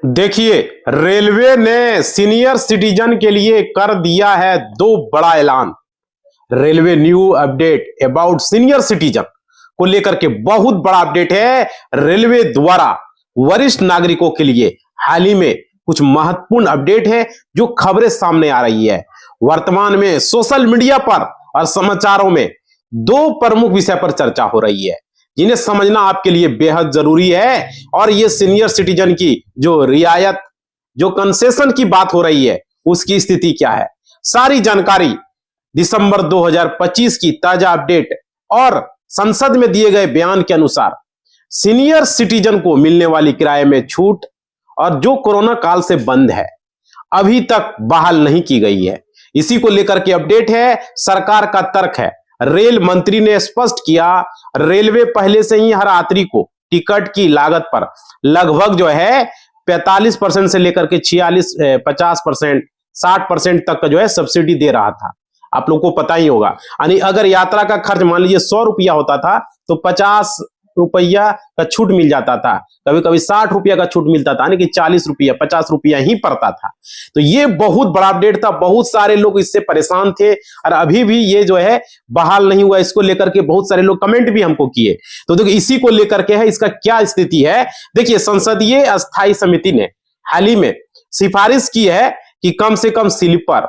देखिए, रेलवे ने senior citizen के लिए कर दिया है दो बड़ा ऐलान। Railway new update about senior citizen को लेकर के बहुत बड़ा अपडेट है। रेलवे द्वारा वरिष्ठ नागरिकों के लिए हाल ही में कुछ महत्वपूर्ण अपडेट है जो खबरें सामने आ रही है। वर्तमान में सोशल मीडिया पर और समाचारों में दो प्रमुख विषय पर चर्चा हो रही है जिन्हें समझना आपके लिए बेहद जरूरी है। और ये सीनियर सिटीजन की जो रियायत, जो कंसेशन की बात हो रही है, उसकी स्थिति क्या है, सारी जानकारी दिसंबर 2025 की ताजा अपडेट और संसद में दिए गए बयान के अनुसार सीनियर सिटीजन को मिलने वाली किराए में छूट और जो कोरोना काल से बंद है, अभी तक बहाल नहीं की गई है। इसी को लेकर के अपडेट है। सरकार का तर्क है, रेल मंत्री ने स्पष्ट किया, रेलवे पहले से ही हर यात्री को टिकट की लागत पर लगभग जो है 45% से लेकर के 46, 50%, 60% तक का जो है सब्सिडी दे रहा था। आप लोगों को पता ही होगा, यानी अगर यात्रा का खर्च मान लीजिए 100 रुपया होता था तो 50 रुपया का छूट मिल जाता था, कभी कभी 60 रुपया का छूट मिलता था, यानी कि 40 रुपया 50 रुपया ही पड़ता था। तो ये बहुत बड़ा अपडेट था, बहुत सारे लोग इससे परेशान थे और अभी भी ये जो है बहाल नहीं हुआ। इसको लेकर के बहुत सारे लोग कमेंट भी हमको किए। तो देखिए, इसी को लेकर के है, इसका क्या स्थिति है। देखिए, संसदीय स्थायी समिति ने हाल ही में सिफारिश की है कि कम से कम स्लीपर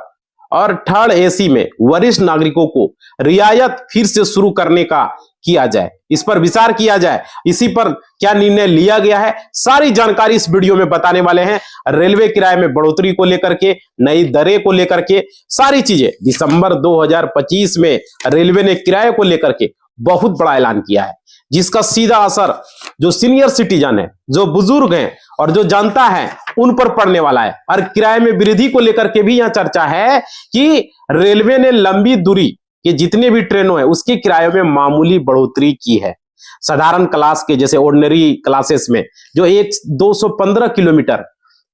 और थर्ड एसी में वरिष्ठ नागरिकों को रियायत फिर से शुरू करने का किया जाए, इस पर विचार किया जाए। इसी पर क्या निर्णय लिया गया है, सारी जानकारी इस वीडियो में बताने वाले हैं। रेलवे किराए में बढ़ोतरी को लेकर के, नई दरें को लेकर के, सारी चीजें। दिसंबर 2025 में रेलवे ने किराए को लेकर के बहुत बड़ा ऐलान किया है, जिसका सीधा असर जो सीनियर सिटीजन है, जो बुजुर्ग हैं और जो जनता है, उन पर पड़ने वाला है। और किराए में वृद्धि को लेकर के भी यहां चर्चा है कि रेलवे ने लंबी दूरी के जितने भी ट्रेनों है उसके किराए में मामूली बढ़ोतरी की है। साधारण क्लास के जैसे ऑर्डिनरी क्लासेस में जो 215 किलोमीटर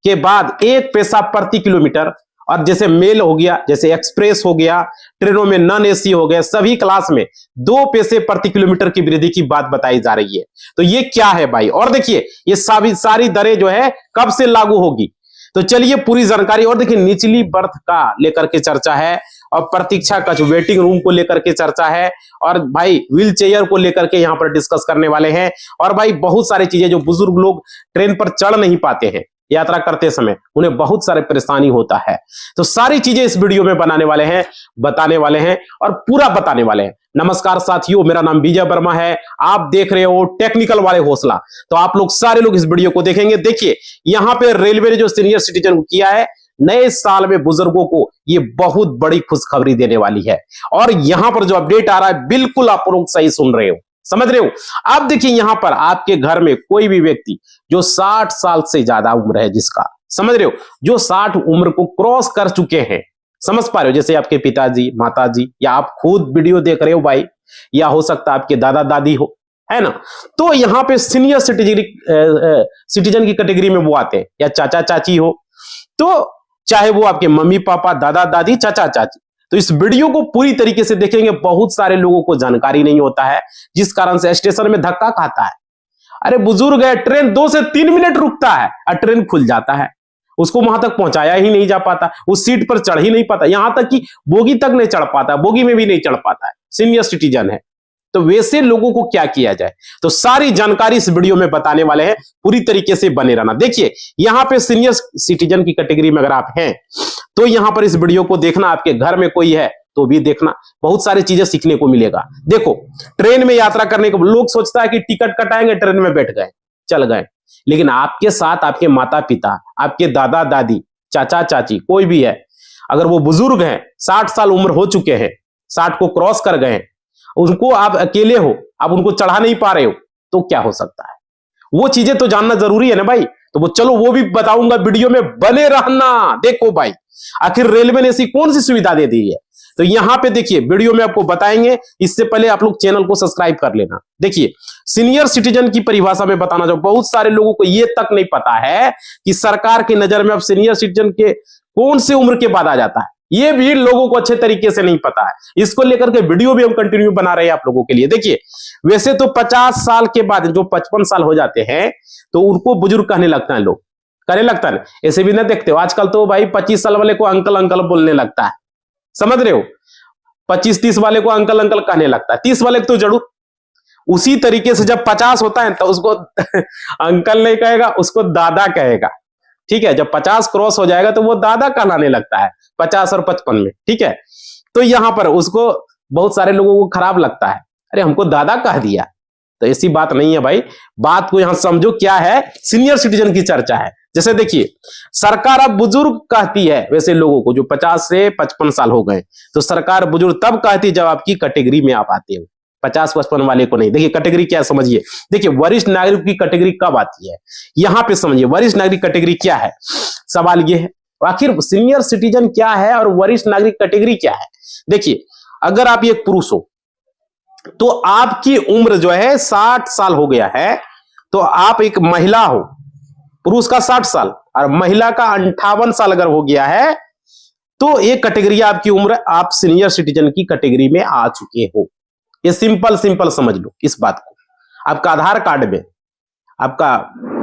के बाद 1 पैसा प्रति किलोमीटर, और जैसे मेल हो गया, जैसे एक्सप्रेस हो गया, ट्रेनों में नॉन एसी हो गया, सभी क्लास में 2 पैसे प्रति किलोमीटर की वृद्धि की बात बताई जा रही है। तो ये क्या है भाई, और देखिए ये सारी दरें जो है कब से लागू होगी, तो चलिए पूरी जानकारी। और देखिए, निचली बर्थ का लेकर के चर्चा है और प्रतीक्षा कक्ष, वेटिंग रूम को लेकर के चर्चा है, और भाई व्हील चेयर को लेकर के यहां पर डिस्कस करने वाले हैं। और भाई बहुत सारी चीजें, जो बुजुर्ग लोग ट्रेन पर चढ़ नहीं पाते हैं यात्रा करते समय, उन्हें बहुत सारे परेशानी होता है। तो सारी चीजें इस वीडियो में बनाने वाले हैं, बताने वाले हैं और पूरा बताने वाले हैं। नमस्कार साथियों, मेरा नाम विजय वर्मा है, आप देख रहे हो टेक्निकल वाले हौसला। तो आप लोग सारे लोग इस वीडियो को देखेंगे। देखिए, यहां पे रेलवे ने जो सीनियर सिटीजन को किया है, नए साल में बुजुर्गों को ये बहुत बड़ी खुशखबरी देने वाली है। और यहां पर जो अपडेट आ रहा है, बिल्कुल आप लोग सही सुन रहे हो, समझ रहे हो। अब देखिए, यहां पर आपके घर में कोई भी व्यक्ति जो 60 साल से ज्यादा उम्र है, जिसका, समझ रहे हो, जो 60 उम्र को क्रॉस कर चुके हैं, समझ पा रहे हो, जैसे आपके पिताजी, माताजी, या आप खुद वीडियो देख रहे हो भाई, या हो सकता है आपके दादा दादी हो, है ना। तो यहां पे सीनियर सिटीजन की कैटेगरी में वो आते हैं, या चाचा चाची हो, तो चाहे वो आपके मम्मी पापा, दादा दादी, चाचा चाची। तो इस वीडियो को पूरी तरीके से देखेंगे। बहुत सारे लोगों को जानकारी नहीं होता है, जिस कारण से स्टेशन में धक्का खाता है। अरे बुजुर्ग है, ट्रेन 2 से 3 मिनट रुकता है और ट्रेन खुल जाता है, उसको वहां तक पहुंचाया ही नहीं जा पाता, उस सीट पर चढ़ ही नहीं पाता, यहां तक कि बोगी तक नहीं चढ़ पाता, बोगी में भी नहीं चढ़ पाता है, सीनियर सिटीजन है। तो वैसे लोगों को क्या किया जाए, तो सारी जानकारी इस वीडियो में बताने वाले हैं, पूरी तरीके से बने रहना। देखिए, यहां पे सीनियर सिटीजन की कैटेगरी में अगर आप हैं तो यहां पर इस वीडियो को देखना, आपके घर में कोई है तो भी देखना, बहुत सारी चीजें सीखने को मिलेगा। देखो, ट्रेन में यात्रा करने को लोग सोचता है कि टिकट कटाएंगे, ट्रेन में बैठ गए, चल गए, लेकिन आपके साथ आपके माता पिता, आपके दादा दादी, चाचा चाची, कोई भी है, अगर वो बुजुर्ग हैं, 60 साल उम्र हो चुके हैं, 60 को क्रॉस कर गए, उनको आप अकेले हो, आप उनको चढ़ा नहीं पा रहे हो, तो क्या हो सकता है, वो चीजें तो जानना जरूरी है ना भाई। तो वो चलो वो भी बताऊंगा, वीडियो में बने रहना। देखो भाई, आखिर रेलवे ने ऐसी कौन सी सुविधा दे दी है, तो यहां पे देखिए वीडियो में आपको बताएंगे। इससे पहले आप लोग चैनल को सब्सक्राइब कर लेना। देखिए, सीनियर सिटीजन की परिभाषा में बताना चाहूं, बहुत सारे लोगों को यह तक नहीं पता है कि सरकार की नजर में अब सीनियर सिटीजन के कौन से उम्र के बाद आ जाता है, ये भी लोगों को अच्छे तरीके से नहीं पता है। इसको लेकर के वीडियो भी हम कंटिन्यू बना रहे हैं आप लोगों के लिए। देखिए, वैसे तो 50 साल के बाद जो 55 साल हो जाते हैं तो उनको बुजुर्ग कहने लगते हैं लोग, कहने लगता है। ऐसे भी ना देखते हो आजकल तो भाई 25 साल वाले को अंकल अंकल बोलने लगता है, समझ रहे हो, 25-30 वाले को अंकल अंकल कहने लगता है, 30 वाले को तो जरूर। उसी तरीके से जब 50 होता है तो उसको अंकल नहीं कहेगा, उसको दादा कहेगा। ठीक है, जब 50 क्रॉस हो जाएगा तो वो दादा कहलाने लगता है 50 और 55 में। ठीक है, तो यहां पर उसको बहुत सारे लोगों को खराब लगता है, अरे हमको दादा कह दिया। तो ऐसी बात नहीं है भाई, बात को यहां समझो क्या है, सीनियर सिटीजन की चर्चा है। जैसे देखिए, सरकार अब बुजुर्ग कहती है वैसे लोगों को जो 50 से 55 साल हो गए, तो सरकार बुजुर्ग तब कहती है जब आपकी कैटेगरी में आप आते हो, 50-55 वाले को नहीं। देखिए कैटेगरी क्या है समझिए, देखिए वरिष्ठ नागरिक की कैटेगरी कब आती है, यहां पे समझिए वरिष्ठ नागरिक कैटेगरी क्या है। सवाल ये है आखिर सीनियर सिटीजन क्या है और वरिष्ठ नागरिक कैटेगरी क्या है। देखिए अगर आप एक पुरुष हो तो आपकी उम्र जो है 60 साल हो गया है, तो आप एक महिला हो, पुरुष का 60 साल और महिला का 58 साल अगर हो गया है, तो एक कैटेगरी आपकी उम्र, आप सीनियर सिटीजन की कैटेगरी में आ चुके हो। ये सिंपल समझ लो इस बात को। आपका आधार कार्ड में, आपका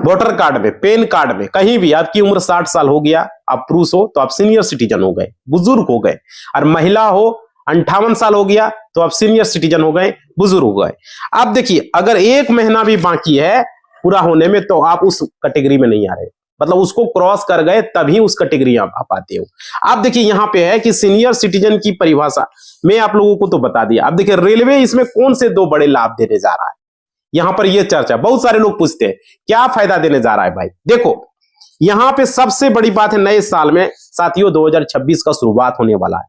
वोटर कार्ड में, पैन कार्ड में, कहीं भी आपकी उम्र 60 साल हो गया, आप पुरुष हो तो आप सीनियर सिटीजन हो गए, बुजुर्ग हो गए। और महिला हो 58 साल हो गया तो आप सीनियर सिटीजन हो गए, बुजुर्ग हो गए। अब देखिए अगर 1 महीना भी बाकी है पूरा होने में तो आप उस कैटेगरी में नहीं आ रहे, मतलब उसको क्रॉस कर गए तभी उस कैटेगरी आप आते हो। आप देखिए यहां पे है कि सीनियर सिटीजन की परिभाषा मैं आप लोगों को तो बता दिया। अब देखिए रेलवे इसमें कौन से 2 बड़े लाभ देने जा रहा है, यहां पर यह चर्चा, बहुत सारे लोग पूछते हैं क्या फायदा देने जा रहा है भाई। देखो यहां पे सबसे बड़ी बात है, नए साल में साथियों 2026 का शुरुआत होने वाला है,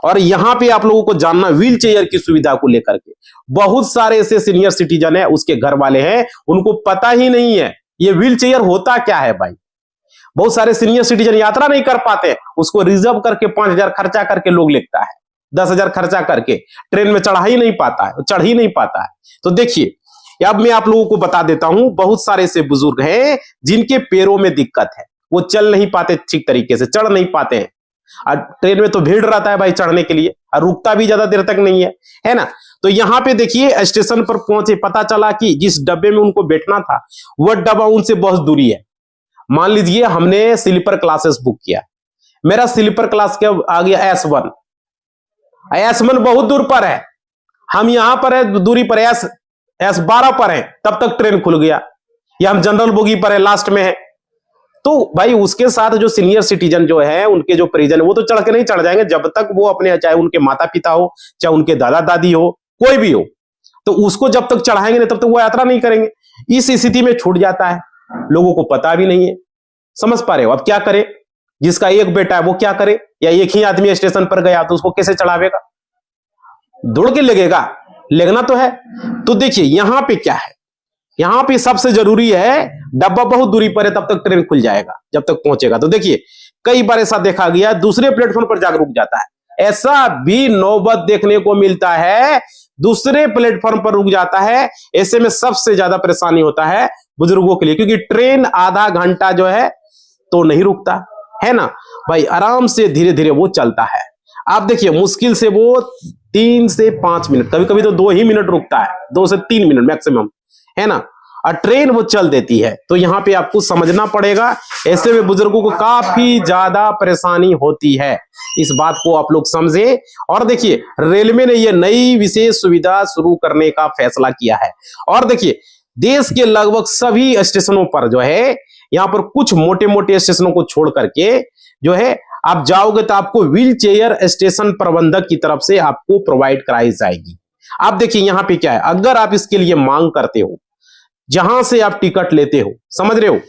और यहां पे आप लोगों को जानना व्हील चेयर की सुविधा को लेकर के बहुत सारे ऐसे सीनियर सिटीजन है, उसके घर वाले हैं, उनको पता ही नहीं है ये व्हील चेयर होता क्या है भाई। बहुत सारे सीनियर सिटीजन यात्रा नहीं कर पाते, उसको रिजर्व करके 5,000 खर्चा करके लोग लेता है, 10,000 खर्चा करके ट्रेन में चढ़ ही नहीं पाता है। तो देखिए अब मैं आप लोगों को बता देता हूं, बहुत सारे ऐसे बुजुर्ग हैं जिनके पैरों में दिक्कत है, वो चल नहीं पाते ठीक तरीके से, चढ़ नहीं पाते हैं, और ट्रेन में तो भीड़ रहता है भाई चढ़ने के लिए, और रुकता भी ज्यादा देर तक नहीं है ना। तो यहां पे देखिए स्टेशन पर पहुंचे, पता चला कि जिस डब्बे में उनको बैठना था वह डब्बा उनसे बहुत दूरी है। मान लीजिए हमने स्लीपर क्लासेस बुक किया, मेरा स्लीपर क्लास क्या आ गया S1 बहुत दूर पर है, हम यहां पर है दूरी पर S12 पर है, तब तक ट्रेन खुल गया, या हम जनरल बोगी पर है, लास्ट में है। तो भाई उसके साथ जो सीनियर सिटीजन जो है, उनके जो परिजन, वो तो चढ़ के नहीं चढ़ जाएंगे जब तक वो अपने, चाहे उनके माता पिता हो, चाहे उनके दादा दादी हो, कोई भी हो, तो उसको जब तक चढ़ाएंगे नहीं तब तक वो यात्रा नहीं करेंगे। इस स्थिति में छूट जाता है, लोगों को पता भी नहीं है, समझ पा रहे हो। अब क्या करे, जिसका एक बेटा है वो क्या करे, या एक ही आदमी स्टेशन पर गया तो उसको कैसे चढ़ावेगा, दौड़ के लगना तो है। तो देखिए यहां पे क्या है, यहां पे सबसे जरूरी है डब्बा बहुत दूरी पर है, तब तक ट्रेन खुल जाएगा जब तक पहुंचेगा। तो देखिए कई बार ऐसा देखा गया, दूसरे प्लेटफॉर्म पर जाकर रुक जाता है, ऐसा भी नौबत देखने को मिलता है, दूसरे प्लेटफॉर्म पर रुक जाता है। ऐसे में सबसे ज्यादा परेशानी होता है बुजुर्गों के लिए, क्योंकि ट्रेन आधा घंटा जो है तो नहीं रुकता है ना भाई, आराम से धीरे धीरे वो चलता है। आप देखिए मुश्किल से वो 3 से 5 मिनट, कभी कभी तो 2 ही मिनट रुकता है, 2 से 3 मिनट मैक्सिमम, है ना, और ट्रेन वो चल देती है। तो यहां पे आपको समझना पड़ेगा, ऐसे में बुजुर्गों को काफी ज्यादा परेशानी होती है, इस बात को आप लोग समझे। और देखिए रेलवे ने ये नई विशेष सुविधा शुरू करने का फैसला किया है, और देखिए देश के लगभग सभी स्टेशनों पर जो है, यहां पर कुछ मोटे मोटे स्टेशनों को छोड़ करके जो है आप जाओगे तो आपको व्हील चेयर स्टेशन प्रबंधक की तरफ से आपको प्रोवाइड कराई जाएगी। आप देखिए यहां पे क्या है, अगर आप इसके लिए मांग करते हो, जहां से आप टिकट लेते हो, समझ रहे हो,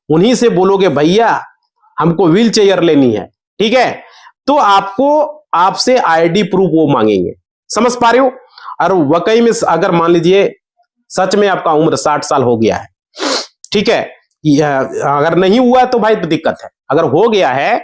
उन्हीं से बोलोगे भैया हमको व्हील चेयर लेनी है, ठीक है, तो आपको आपसे आईडी प्रूफ वो मांगेंगे, समझ पा रहे हो। और वाकई में अगर मान लीजिए सच में आपका उम्र 60 साल हो गया है, ठीक है, अगर नहीं हुआ है तो भाई तो दिक्कत है, अगर हो गया है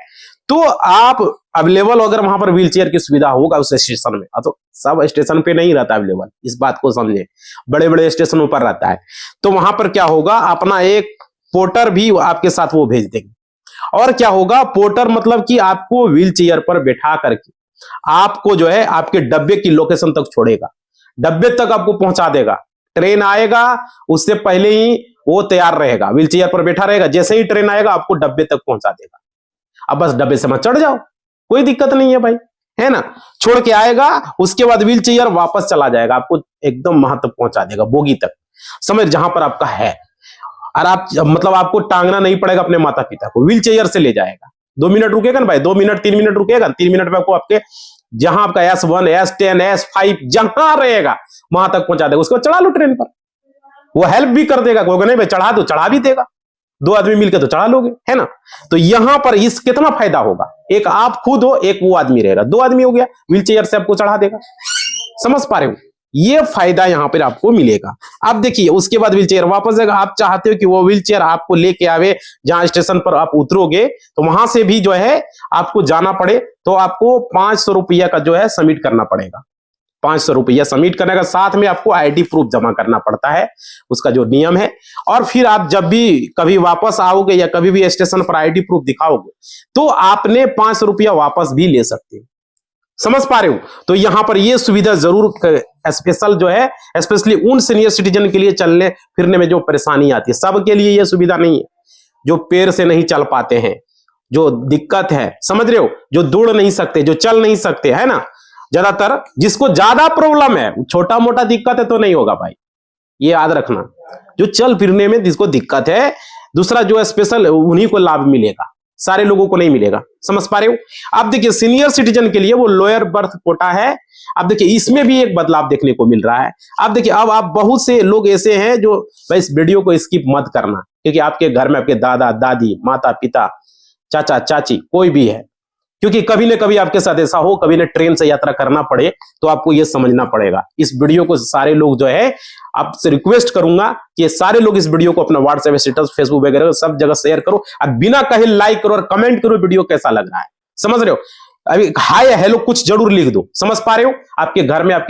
तो आप अवेलेबल, अगर वहां पर व्हील चेयर की सुविधा होगा उस स्टेशन में, तो सब स्टेशन पे नहीं रहता अवेलेबल, इस बात को समझे, बड़े बड़े स्टेशनों पर रहता है, तो वहां पर क्या होगा, अपना एक पोर्टर भी आपके साथ वो भेज देंगे। और क्या होगा, पोर्टर मतलब कि आपको व्हील चेयर पर बैठा करके आपको जो है आपके डब्बे की लोकेशन तक छोड़ेगा, डब्बे तक आपको पहुंचा देगा। ट्रेन आएगा उससे पहले ही वो तैयार रहेगा, व्हील चेयर पर बैठा रहेगा, जैसे ही ट्रेन आएगा आपको डब्बे तक पहुंचा देगा। अब बस डब्बे से मत चढ़ जाओ, कोई दिक्कत नहीं है भाई, है ना। छोड़ के आएगा, उसके बाद व्हील चेयर वापस चला जाएगा, आपको एकदम वहां तक पहुंचा देगा, बोगी तक, समझ, जहां पर आपका है। और आप मतलब आपको टांगना नहीं पड़ेगा अपने माता पिता को, व्हील चेयर से ले जाएगा। 2 मिनट रुकेगा ना भाई, 2 मिनट 3 मिनट रुकेगा, 3 मिनट में आपको आपके जहां आपका S1 S10 S5 जहां रहेगा वहां तक पहुंचा देगा। उसको चढ़ा लो ट्रेन पर, वो हेल्प भी कर देगा, कोई नहीं भाई चढ़ा दो, चढ़ा भी देगा, 2 आदमी मिलकर तो चढ़ा लोगे, है ना। तो यहां पर इस कितना फायदा होगा, एक आप खुद हो, एक वो आदमी रहेगा, 2 आदमी हो गया, व्हील चेयर से आपको चढ़ा देगा। समझ पा रहे हो, ये फायदा यहां पर आपको मिलेगा। अब देखिए उसके बाद व्हील चेयर वापस जाएगा। आप चाहते हो कि वो व्हील चेयर आपको लेके आवे, जहां स्टेशन पर आप उतरोगे तो वहां से भी जो है आपको जाना पड़े, तो आपको 500 रुपया का जो है सबमिट करना पड़ेगा। 500 रुपया सबमिट करने का, साथ में आपको आईडी प्रूफ जमा करना पड़ता है, उसका जो नियम है। और फिर आप जब भी कभी वापस आओगे या कभी भी स्टेशन पर आईडी प्रूफ दिखाओगे तो आपने 500 रुपया वापस भी ले सकते हो। समझ पा रहे हो। तो यहां पर यह सुविधा जरूर स्पेशल जो है, स्पेशली उन सीनियर सिटीजन के लिए चलने फिरने में जो परेशानी आती है, सबके लिए यह सुविधा नहीं है। जो पैर से नहीं चल पाते हैं, जो दिक्कत है, समझ रहे हो, जो दौड़ नहीं सकते, जो चल नहीं सकते, है ना, ज्यादातर जिसको ज्यादा प्रॉब्लम है, छोटा मोटा दिक्कत है तो नहीं होगा भाई, ये याद रखना। जो चल फिरने में जिसको दिक्कत है, दूसरा जो है स्पेशल, उन्हीं को लाभ मिलेगा, सारे लोगों को नहीं मिलेगा। समझ पा रहे हो। अब देखिए सीनियर सिटीजन के लिए वो लोअर बर्थ कोटा है। अब देखिए इसमें भी एक बदलाव देखने को मिल रहा है। अब देखिए अब आप बहुत से लोग ऐसे हैं जो भाई इस वीडियो को स्किप मत करना, क्योंकि आपके घर में आपके दादा दादी, माता पिता, चाचा चाची कोई भी है, क्योंकि कभी न कभी आपके साथ ऐसा हो, कभी न ट्रेन से यात्रा करना पड़े, तो आपको यह समझना पड़ेगा। इस वीडियो को सारे लोग जो है, आपसे रिक्वेस्ट करूंगा कि सारे लोग इस वीडियो को अपना व्हाट्सएप स्टेटस, फेसबुक वगैरह सब जगह शेयर करो, और बिना कहे लाइक करो और कमेंट करो वीडियो कैसा लग रहा है। समझ रहे हो, अभी हाय हेलो कुछ जरूर लिख दो। समझ पा रहे हो। आपके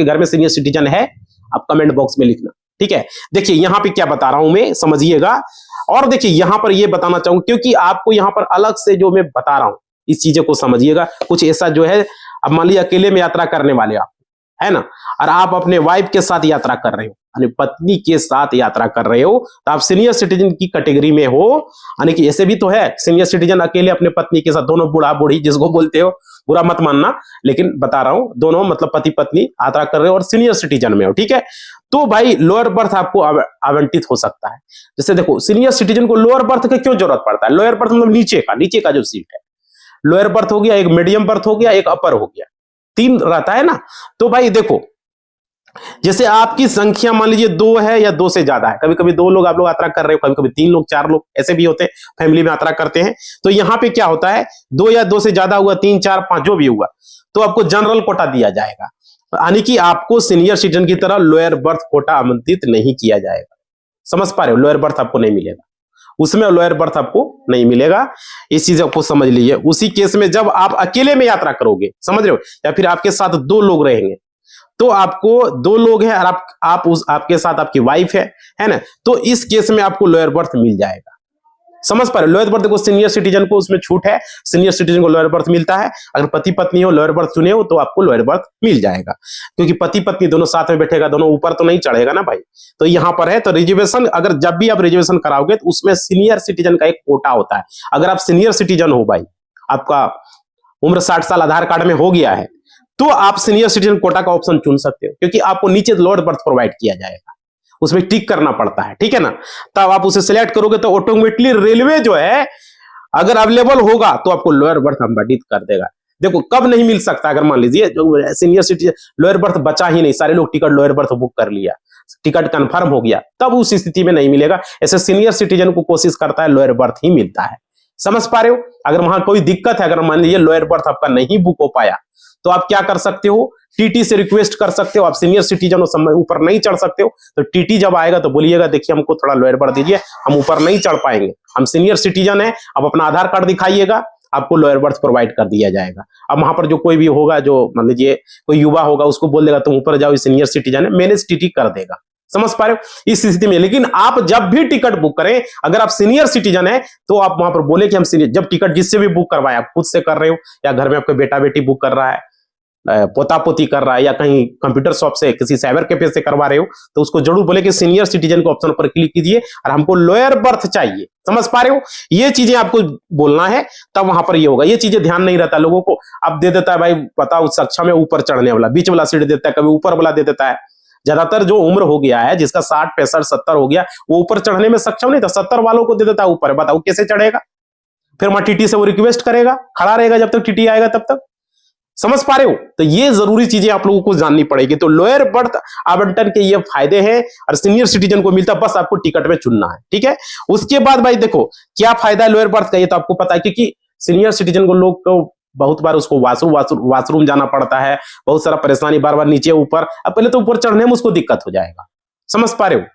घर में सीनियर सिटीजन है, आप कमेंट बॉक्स में लिखना, ठीक है। देखिए यहां पे क्या बता रहा हूं मैं, समझिएगा। और देखिए यहां पर यह बताना चाहूंगा, क्योंकि आपको यहां पर अलग से जो मैं बता रहा हूं, इस चीजों को समझिएगा। कुछ ऐसा जो है, अब मान लीजिए अकेले में यात्रा करने वाले आप, है ना, और आप अपने वाइफ के साथ यात्रा कर रहे हो, यानी पत्नी के साथ यात्रा कर रहे हो, तो आप सीनियर सिटीजन की कैटेगरी में हो। यानी कि ऐसे भी तो है सीनियर सिटीजन अकेले अपने पत्नी के साथ, दोनों बूढ़ा बूढ़ी जिसको बोलते हो, बुरा मत मानना, लेकिन बता रहा हूं, दोनों मतलब पति पत्नी यात्रा कर रहे हो और सीनियर सिटीजन में हो, ठीक है। तो भाई लोअर बर्थ आपको आवंटित हो सकता है। जैसे देखो सीनियर सिटीजन को लोअर बर्थ की क्यों जरूरत पड़ता है। लोअर बर्थ मतलब नीचे का जो सीट है, लोअर बर्थ हो गया, एक मीडियम बर्थ हो गया, एक अपर हो गया, 3 रहता है ना। तो भाई देखो, जैसे आपकी संख्या मान लीजिए 2 है या 2 से ज्यादा है, कभी कभी 2 लोग आप लोग यात्रा कर रहे हो, कभी कभी 3 लोग 4 लोग ऐसे भी होते हैं, फैमिली में यात्रा करते हैं। तो यहां पे क्या होता है, 2 या 2 से ज्यादा हुआ, 3 4 5 जो भी हुआ, तो आपको जनरल कोटा दिया जाएगा। यानी कि आपको सीनियर सिटीजन की तरह लोअर बर्थ कोटा आवंटित नहीं किया जाएगा। समझ पा रहे हो। लोअर बर्थ आपको नहीं मिलेगा, उसमें लोअर बर्थ आपको नहीं मिलेगा। इस चीज को समझ लीजिए। उसी केस में जब आप अकेले में यात्रा करोगे, समझ रहे हो, या फिर आपके साथ 2 लोग रहेंगे, तो आपको 2 लोग हैं और आपके साथ आपकी वाइफ है ना, तो इस केस में आपको लोअर बर्थ मिल जाएगा। समझ पा रहे हो। लोअर बर्थ को सीनियर सिटीजन को उसमें छूट है, सीनियर सिटीजन को लोअर बर्थ मिलता है। अगर पति पत्नी हो, लोअर बर्थ चुने हो, तो आपको लोअर बर्थ मिल जाएगा, क्योंकि पति पत्नी दोनों साथ में बैठेगा, दोनों ऊपर तो नहीं चढ़ेगा ना भाई। तो यहां पर है, तो रिजर्वेशन अगर जब भी आप रिजर्वेशन कराओगे तो उसमें सीनियर सिटीजन का एक कोटा होता है। अगर आप सीनियर सिटीजन हो भाई, आपका उम्र 60 साल आधार कार्ड में हो गया है, तो आप सीनियर सिटीजन कोटा का ऑप्शन चुन सकते हो, क्योंकि आपको नीचे लोअर बर्थ प्रोवाइड किया जाएगा, उसमें टिक करना पड़ता है, ठीक है ना। तब आप उसे सिलेक्ट करोगे तो ऑटोमेटिकली रेलवे जो है अगर अवेलेबल होगा तो आपको लोअर बर्थ आवंटित कर देगा। देखो कब नहीं मिल सकता, अगर मान लीजिए जो सीनियर सिटीजन लोअर बर्थ बचा ही नहीं, सारे लोग टिकट लोअर बर्थ बुक कर लिया, टिकट कंफर्म हो गया, तब उस स्थिति में नहीं मिलेगा। ऐसे सीनियर सिटीजन को कोशिश करता है लोअर बर्थ ही मिलता है। समझ पा रहे हो। अगर वहां कोई दिक्कत है, अगर मान लीजिए लोअर बर्थ आपका नहीं बुक हो पाया, तो आप क्या कर सकते हो, टीटी से रिक्वेस्ट कर सकते हो। आप सीनियर सिटीजन हो, ऊपर नहीं चढ़ सकते हो, तो टीटी जब आएगा तो बोलिएगा देखिए हमको थोड़ा लोअर बर्थ दीजिए, हम ऊपर नहीं चढ़ पाएंगे, हम सीनियर सिटीजन है। आप अपना आधार कार्ड दिखाइएगा, आपको लोअर बर्थ प्रोवाइड कर दिया जाएगा। अब वहां पर जो कोई भी होगा, जो मान लीजिए कोई युवा होगा, उसको बोल देगा तुम ऊपर जाओ, सीनियर सिटीजन है, मैनेज टीटी कर देगा। समझ पा रहे हो इस स्थिति में। लेकिन आप जब भी टिकट बुक करें, अगर आप सीनियर सिटीजन है, तो आप वहां पर बोले कि हम सीनियर, जब टिकट जिससे भी बुक करवाए, आप खुद से कर रहे हो या घर में आपका बेटा बेटी बुक कर रहा है, पोता पोती कर रहा है या कहीं कंप्यूटर शॉप से किसी साइबर कैफे से करवा रहे हो, तो उसको जरूर बोले कि सीनियर सिटीजन के ऑप्शन पर क्लिक कीजिए और हमको लोअर बर्थ चाहिए। समझ पा रहे हो, ये चीजें आपको बोलना है, तब वहां पर ये होगा। ये चीजें ध्यान नहीं रहता लोगों को। अब दे देता है भाई, पता उस सक्षम में ऊपर चढ़ने वाला, बीच वाला सीट देता है, कभी ऊपर वाला दे देता है। ज्यादातर जो उम्र हो गया है, जिसका 60 65 70 हो गया, वो ऊपर चढ़ने में सक्षम नहीं था, 70 वालों को दे देता है ऊपर। बताओ कैसे चढ़ेगा? फिर वहां टीटी से वो रिक्वेस्ट करेगा, खड़ा रहेगा जब तक टीटी आएगा तब तक। समझ पा रहे हो? तो ये जरूरी चीजें आप लोगों को जाननी पड़ेगी। तो लोअर बर्थ आवंटन के ये फायदे हैं और सीनियर सिटीजन को मिलता, बस आपको टिकट में चुनना है। ठीक है, उसके बाद भाई देखो क्या फायदा है लोअर बर्थ का, ये तो आपको पता है, क्योंकि सीनियर सिटीजन को लोग को बहुत बार उसको वाशरूम जाना पड़ता है, बहुत सारा परेशानी, बार बार नीचे ऊपर। अब पहले तो ऊपर चढ़ने में उसको दिक्कत हो जाएगा। समझ पा रहे हो?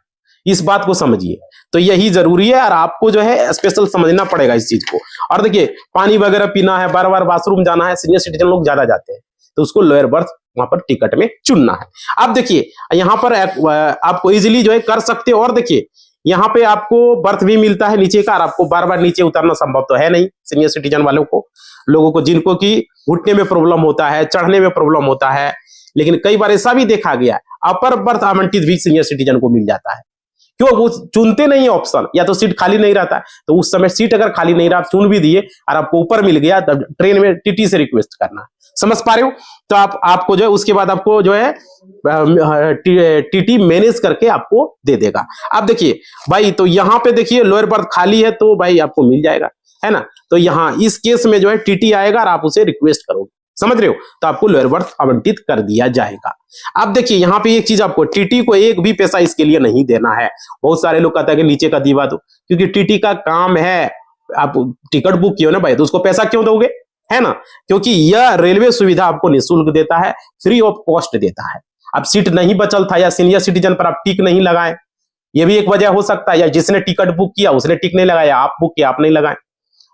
इस बात को समझिए। तो यही जरूरी है और आपको जो है स्पेशल समझना पड़ेगा इस चीज को। और देखिए पानी वगैरह पीना है, बार बार वॉशरूम जाना है, सीनियर सिटीजन लोग ज्यादा जाते हैं, तो उसको लोअर बर्थ वहां पर टिकट में चुनना है। अब देखिए यहाँ पर आपको इजीली जो है कर सकते हो। और देखिए यहाँ पे आपको बर्थ भी मिलता है नीचे का, और आपको बार बार नीचे उतरना संभव तो है नहीं सीनियर सिटीजन वालों को, लोगों को जिनको की घुटने में प्रॉब्लम होता है, चढ़ने में प्रॉब्लम होता है। लेकिन कई बार ऐसा भी देखा गया अपर बर्थ आवंटित भी सीनियर सिटीजन को मिल जाता है। क्यों? वो चुनते नहीं है ऑप्शन, या तो सीट खाली नहीं रहता है, तो उस समय सीट अगर खाली नहीं रहा, आप चुन भी दिए और आपको ऊपर मिल गया, तब ट्रेन में टीटी से रिक्वेस्ट करना। समझ पा रहे हो? तो आपको जो है उसके बाद आपको जो है टीटी मैनेज करके आपको दे देगा। अब देखिए भाई, तो यहाँ पे देखिए लोअर बर्थ खाली है तो भाई आपको मिल जाएगा, है ना। तो यहाँ इस केस में जो है टीटी आएगा और आप उसे रिक्वेस्ट करोगे, समझ रहे हो, तो आपको लोअर बर्थ आवंटित कर दिया जाएगा। अब देखिए यहाँ पे एक चीज, आपको टीटी को एक भी पैसा इसके लिए नहीं देना है। बहुत सारे लोग कहते हैं कि नीचे का दीवा दो, क्योंकि टीटी का काम है, आप टिकट बुक किए ना भाई, तो उसको पैसा क्यों दोगे, है ना। क्योंकि यह रेलवे सुविधा आपको निःशुल्क देता है, फ्री ऑफ कॉस्ट देता है। अब सीट नहीं बचल था या सीनियर सिटीजन पर आप टिक नहीं लगाए, ये भी एक वजह हो सकता है, या जिसने टिकट बुक किया उसने टिक नहीं लगाया, आप बुक किया आप नहीं लगाए।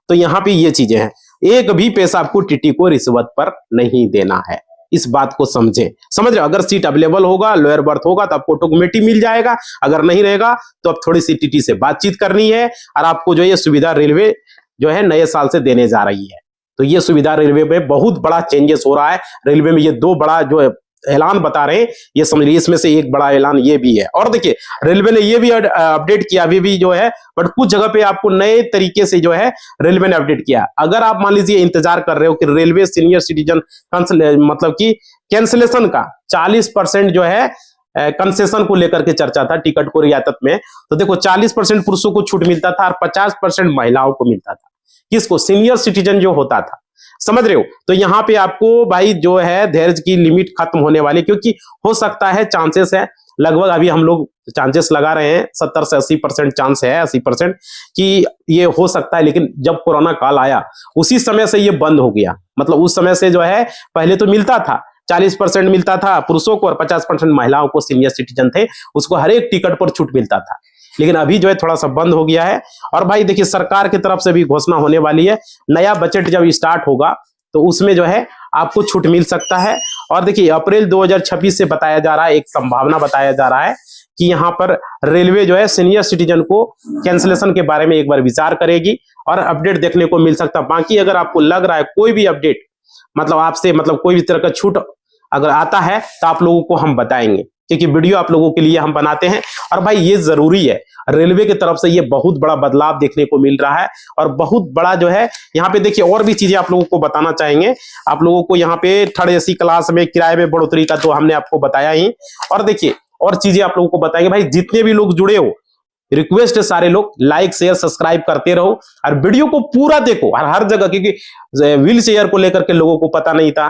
तो यहाँ पे ये चीजें हैं, एक भी पैसा आपको टीटी को रिश्वत पर नहीं देना है, इस बात को समझें। समझ रहे हो? अगर सीट अवेलेबल होगा, लोअर बर्थ होगा, तो आपको ऑटोमेटिक मिल जाएगा। अगर नहीं रहेगा तो अब थोड़ी सी टीटी से बातचीत करनी है, और आपको जो ये सुविधा रेलवे जो है नए साल से देने जा रही है। तो ये सुविधा रेलवे में बहुत बड़ा चेंजेस हो रहा है। रेलवे में ये दो बड़ा जो ऐलान बता रहे हैं, ये समझिए, इसमें से एक बड़ा ऐलान ये भी है। और देखिए रेलवे ने ये भी अपडेट किया अभी भी जो है, बट कुछ जगह पे आपको नए तरीके से जो है रेलवे ने अपडेट किया। अगर आप मान लीजिए इंतजार कर रहे हो कि रेलवे सीनियर सिटीजन मतलब कि कैंसिलेशन का 40% जो है कंसेशन को लेकर के चर्चा था टिकट को रियायत में, तो देखो 40% पुरुषों को छूट मिलता था और 50% महिलाओं को मिलता था। किसको? सीनियर सिटीजन जो होता था। समझ रहे हो? तो यहाँ पे आपको भाई जो है धैर्य की लिमिट खत्म होने वाली, क्योंकि हो सकता है, चांसेस है लगभग, अभी हम लोग चांसेस लगा रहे हैं 70 से 80% चांस है, 80% कि ये हो सकता है। लेकिन जब कोरोना काल आया उसी समय से ये बंद हो गया। मतलब उस समय से जो है, पहले तो मिलता था 40% मिलता था पुरुषों को और 50% महिलाओं को, सीनियर सिटीजन थे उसको हर एक टिकट पर छूट मिलता था। लेकिन अभी जो है थोड़ा सा बंद हो गया है। और भाई देखिए सरकार की तरफ से भी घोषणा होने वाली है, नया बजट जब स्टार्ट होगा तो उसमें जो है आपको छूट मिल सकता है। और देखिए अप्रैल 2026 से बताया जा रहा है, एक संभावना बताया जा रहा है कि यहाँ पर रेलवे जो है सीनियर सिटीजन को कैंसिलेशन के बारे में एक बार विचार करेगी और अपडेट देखने को मिल सकता है। बाकी अगर आपको लग रहा है कोई भी अपडेट, मतलब आपसे कोई भी तरह का छूट अगर आता है तो आप लोगों को हम बताएंगे, क्योंकि वीडियो आप लोगों के लिए हम बनाते हैं। और भाई ये जरूरी है, रेलवे की तरफ से ये बहुत बड़ा बदलाव देखने को मिल रहा है और बहुत बड़ा जो है यहाँ पे देखिए और भी चीजें आप लोगों को बताना चाहेंगे। आप लोगों को यहाँ पे थर्ड एसी क्लास में किराए में बढ़ोतरी का तो हमने आपको बताया ही, और देखिए और चीजें आप लोगों को बताएंगे। भाई जितने भी लोग जुड़े हो, रिक्वेस्ट है सारे लोग लाइक शेयर सब्सक्राइब करते रहो और वीडियो को पूरा देखो हर जगह, क्योंकि व्हील चेयर को लेकर के लोगों को पता नहीं था।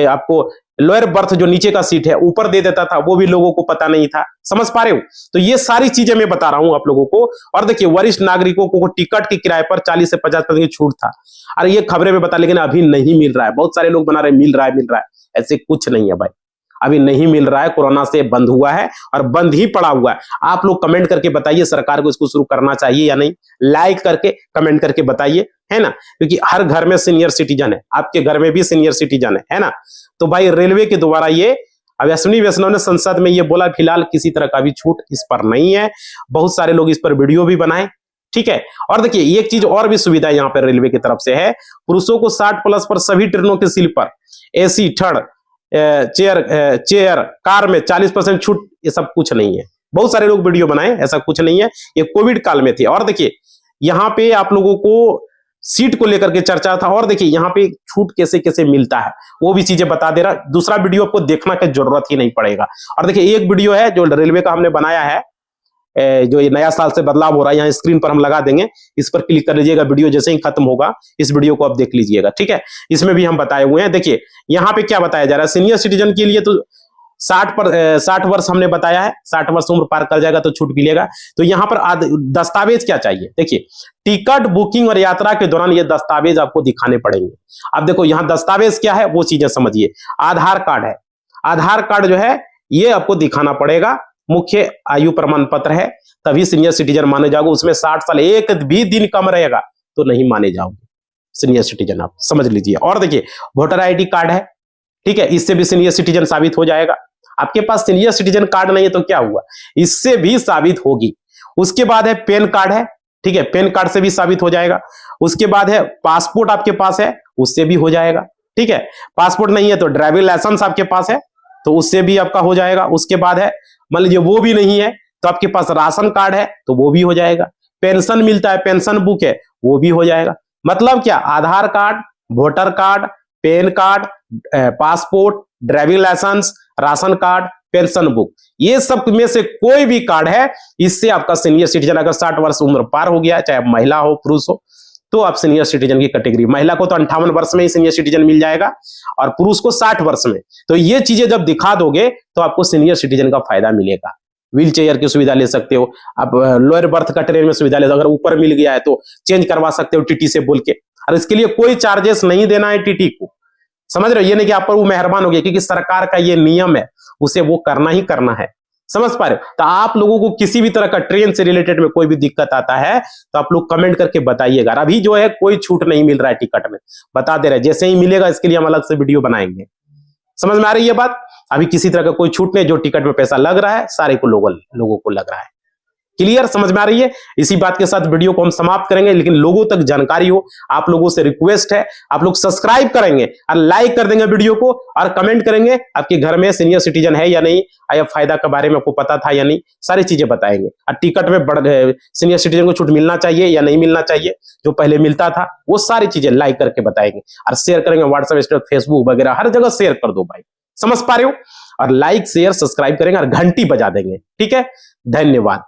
आपको लोअर बर्थ जो नीचे का सीट है ऊपर दे देता था, वो भी लोगों को पता नहीं था। समझ पा रहे हो? तो ये सारी चीजें मैं बता रहा हूं आप लोगों को। और देखिए वरिष्ठ नागरिकों को टिकट के किराए पर 40 से 50% की छूट था, और ये खबरें में बता, लेकिन अभी नहीं मिल रहा है। बहुत सारे लोग बना रहे मिल रहा है, ऐसे कुछ नहीं है भाई, अभी नहीं मिल रहा है। कोरोना से बंद हुआ है और बंद ही पड़ा हुआ है। आप लोग कमेंट करके बताइए सरकार को इसको शुरू करना चाहिए या नहीं, लाइक करके कमेंट करके बताइए, है ना, क्योंकि हर घर में सीनियर सिटीजन है, आपके घर में भी सीनियर सिटीजन है ना। तो भाई रेलवे के द्वारा ये अश्विनी वैष्णव ने संसद में ये बोला, फिलहाल किसी तरह का भी छूट इस पर नहीं है। बहुत सारे लोग इस पर वीडियो भी बनाए, ठीक है। और देखिए एक चीज और भी सुविधा यहाँ पर रेलवे की तरफ से है, पुरुषों को 60+ पर सभी ट्रेनों के sleeper AC third chair car में 40% छूट, ये सब कुछ नहीं है। बहुत सारे लोग वीडियो बनाए, ऐसा कुछ नहीं है, ये कोविड काल में थे। और देखिए यहाँ पे आप लोगों को सीट को लेकर के चर्चा था, और देखिए यहाँ पे छूट कैसे कैसे मिलता है वो भी चीजें बता दे रहा। दूसरा वीडियो आपको देखना की जरूरत ही नहीं पड़ेगा। और देखिए एक वीडियो है जो रेलवे का हमने बनाया है, जो ये नया साल से बदलाव हो रहा है, यहाँ स्क्रीन पर हम लगा देंगे, इस पर क्लिक कर लीजिएगा। वीडियो जैसे ही खत्म होगा इस वीडियो को आप देख लीजिएगा, ठीक है। इसमें भी हम बताए हुए हैं। देखिए यहाँ पे क्या बताया जा रहा है, सीनियर सिटीजन के लिए तो 60 वर्ष हमने बताया है, 60 वर्ष उम्र पार कर जाएगा तो छूट मिलेगा। तो यहाँ पर दस्तावेज क्या चाहिए, देखिए टिकट बुकिंग और यात्रा के दौरान ये दस्तावेज आपको दिखाने पड़ेंगे। अब देखो यहाँ दस्तावेज क्या है वो चीजें समझिए। आधार कार्ड है, आधार कार्ड जो है ये आपको दिखाना पड़ेगा। मुख्य आयु प्रमाण पत्र है, तभी सीनियर सिटीजन माने जाओगे। उसमें 60 साल एक भी दिन कम रहेगा तो नहीं माने जाओगे सीनियर सिटीजन, आप समझ लीजिए। और देखिए वोटर आईडी कार्ड है, ठीक है, इससे भी सीनियर सिटीजन साबित हो जाएगा। आपके पास सीनियर सिटीजन कार्ड नहीं है तो क्या हुआ, इससे भी साबित होगी। उसके बाद है पैन कार्ड है, ठीक है, पैन कार्ड से भी साबित हो जाएगा। उसके बाद है पासपोर्ट आपके पास है, उससे भी हो जाएगा, ठीक है। पासपोर्ट नहीं है तो ड्राइविंग लाइसेंस आपके पास है तो उससे भी आपका हो जाएगा। उसके बाद है मान लीजिए वो भी नहीं है तो आपके पास राशन कार्ड है तो वो भी हो जाएगा। पेंशन मिलता है, पेंशन बुक है, वो भी हो जाएगा। मतलब क्या, Aadhaar card, voter card, PAN card, passport, driving licence, ration card, pension book, ये सब में से कोई भी कार्ड है, इससे आपका सीनियर सिटीजन, अगर 60 वर्ष उम्र पार हो गया, चाहे महिला हो पुरुष हो, तो आप सीनियर सिटीजन की कैटेगरी। महिला को तो 58 वर्ष में ही सीनियर सिटीजन मिल जाएगा और पुरुष को 60 वर्ष में। तो ये चीजें जब दिखा दोगे तो आपको सीनियर सिटीजन का फायदा मिलेगा। व्हील चेयर की सुविधा ले सकते हो आप, लोअर बर्थ का ट्रेन में सुविधा ले सकते हो। अगर ऊपर मिल गया है तो चेंज करवा सकते हो टीटी से बोल के, और इसके लिए कोई चार्जेस नहीं देना है टीटी को, समझ रहे हो। ये नहीं कि आप पर वो मेहरबान हो गया, क्योंकि सरकार का ये नियम है, उसे वो करना ही करना है, समझ पा रहे हो। तो आप लोगों को किसी भी तरह का ट्रेन से रिलेटेड में कोई भी दिक्कत आता है तो आप लोग कमेंट करके बताइएगा। अभी जो है कोई छूट नहीं मिल रहा है टिकट में, बता दे रहे हैं, जैसे ही मिलेगा इसके लिए हम अलग से वीडियो बनाएंगे। समझ में आ रही है बात। अभी किसी तरह का कोई छूट नहीं, जो टिकट में पैसा लग रहा है सारे को लोगों को लग रहा है। क्लियर, समझ में आ रही है। इसी बात के साथ वीडियो को हम समाप्त करेंगे, लेकिन लोगों तक जानकारी हो, आप लोगों से रिक्वेस्ट है, आप लोग सब्सक्राइब करेंगे और लाइक कर देंगे वीडियो को, और कमेंट करेंगे आपके घर में सीनियर सिटीजन है या नहीं, या फायदा के बारे में आपको पता था या नहीं, सारी चीजें बताएंगे। और टिकट में सीनियर सिटीजन को छूट मिलना चाहिए या नहीं मिलना चाहिए, जो पहले मिलता था, वो सारी चीजें लाइक करके बताएंगे और शेयर करेंगे। व्हाट्सएप, फेसबुक वगैरह हर जगह शेयर कर दो भाई, समझ पा रहे हो। और लाइक शेयर सब्सक्राइब करेंगे और घंटी बजा देंगे, ठीक है। धन्यवाद।